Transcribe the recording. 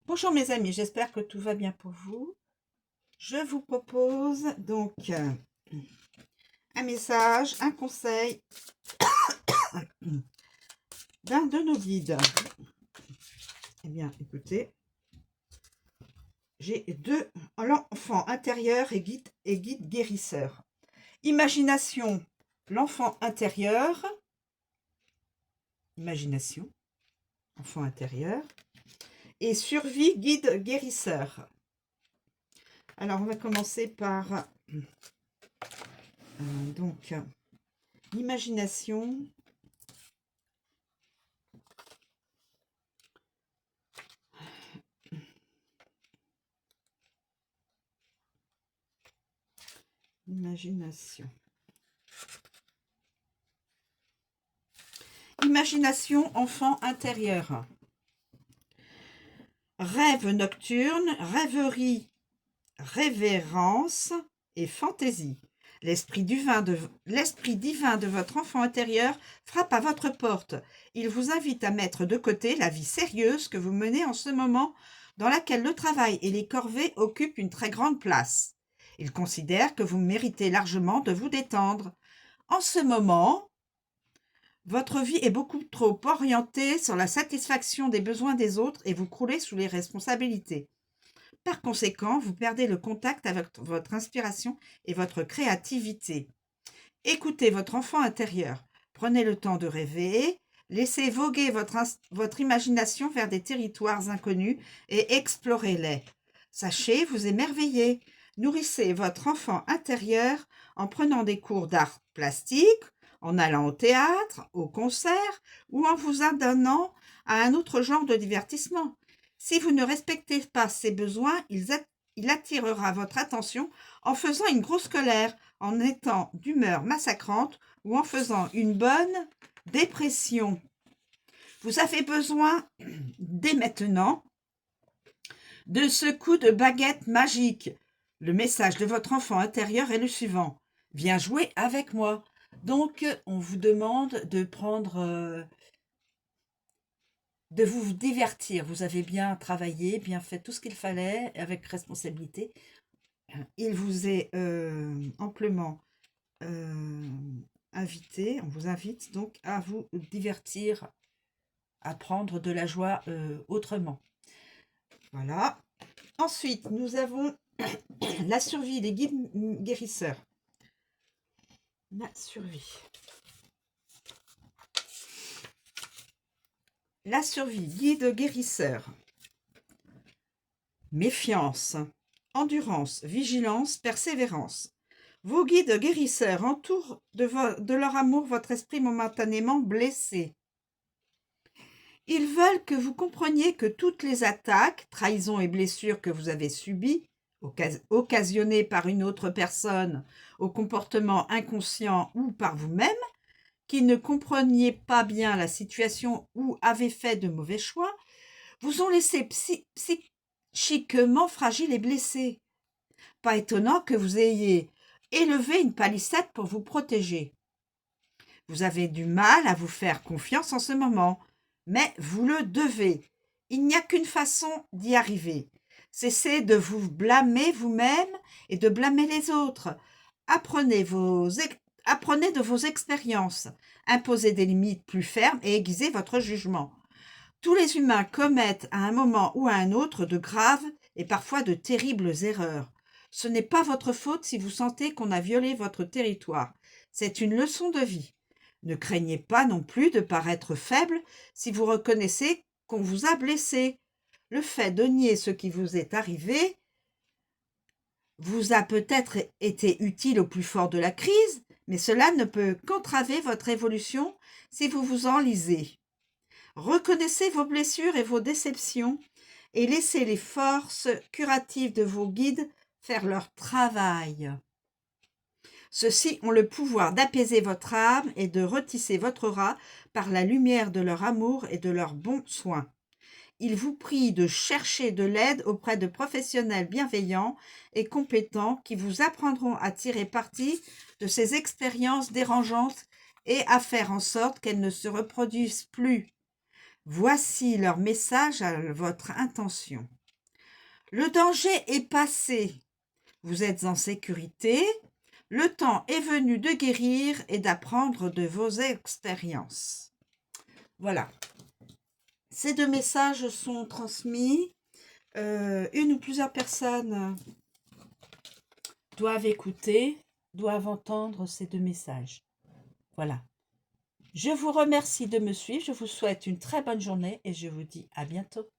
Bonjour mes amis, j'espère que tout va bien pour vous. Je vous propose donc un message, un conseil d'un de nos guides. Eh bien, écoutez, j'ai deux, l'enfant intérieur et guide guérisseur. Imagination, l'enfant intérieur. Imagination, enfant intérieur. Et survie, guide guérisseur. Alors, on va commencer par donc l'imagination. Imagination. Imagination, enfant intérieur. Rêve nocturne, rêverie, révérence et fantaisie. L'esprit divin de votre enfant intérieur frappe à votre porte. Il vous invite à mettre de côté la vie sérieuse que vous menez en ce moment, dans laquelle le travail et les corvées occupent une très grande place. Il considère que vous méritez largement de vous détendre. En ce moment, votre vie est beaucoup trop orientée sur la satisfaction des besoins des autres et vous croulez sous les responsabilités. Par conséquent, vous perdez le contact avec votre inspiration et votre créativité. Écoutez votre enfant intérieur. Prenez le temps de rêver. Laissez voguer votre imagination vers des territoires inconnus et explorez-les. Sachez vous émerveiller. Nourrissez votre enfant intérieur en prenant des cours d'art plastique, en allant au théâtre, au concert ou en vous adonnant à un autre genre de divertissement. Si vous ne respectez pas ses besoins, il attirera votre attention en faisant une grosse colère, en étant d'humeur massacrante ou en faisant une bonne dépression. Vous avez besoin, dès maintenant, de ce coup de baguette magique. Le message de votre enfant intérieur est le suivant. Viens jouer avec moi. Donc, on vous demande de prendre, de vous divertir. Vous avez bien travaillé, bien fait tout ce qu'il fallait avec responsabilité. Il vous est amplement invité, on vous invite donc à vous divertir, à prendre de la joie autrement. Voilà. Ensuite, nous avons la survie des guides guérisseurs. La survie. La survie, guide guérisseur. Méfiance, endurance, vigilance, persévérance. Vos guides guérisseurs entourent de leur amour votre esprit momentanément blessé. Ils veulent que vous compreniez que toutes les attaques, trahisons et blessures que vous avez subies, occasionnées par une autre personne, au comportement inconscient ou par vous-même, qui ne compreniez pas bien la situation ou avez fait de mauvais choix, vous ont laissé psychiquement fragile et blessé. Pas étonnant que vous ayez élevé une palissade pour vous protéger. Vous avez du mal à vous faire confiance en ce moment, mais vous le devez. Il n'y a qu'une façon d'y arriver. Cessez de vous blâmer vous-même et de blâmer les autres. Apprenez de vos expériences. Imposez des limites plus fermes et aiguisez votre jugement. Tous les humains commettent à un moment ou à un autre de graves et parfois de terribles erreurs. Ce n'est pas votre faute si vous sentez qu'on a violé votre territoire. C'est une leçon de vie. Ne craignez pas non plus de paraître faible si vous reconnaissez qu'on vous a blessé. Le fait de nier ce qui vous est arrivé vous a peut-être été utile au plus fort de la crise, mais cela ne peut qu'entraver votre évolution si vous vous enlisez. Reconnaissez vos blessures et vos déceptions et laissez les forces curatives de vos guides faire leur travail. Ceux-ci ont le pouvoir d'apaiser votre âme et de retisser votre aura par la lumière de leur amour et de leurs bons soins. Ils vous prient de chercher de l'aide auprès de professionnels bienveillants et compétents qui vous apprendront à tirer parti de ces expériences dérangeantes et à faire en sorte qu'elles ne se reproduisent plus. Voici leur message à votre intention. Le danger est passé. Vous êtes en sécurité. Le temps est venu de guérir et d'apprendre de vos expériences. Voilà. Ces 2 messages sont transmis. Une ou plusieurs personnes doivent écouter, doivent entendre ces 2 messages. Voilà. Je vous remercie de me suivre. Je vous souhaite une très bonne journée et je vous dis à bientôt.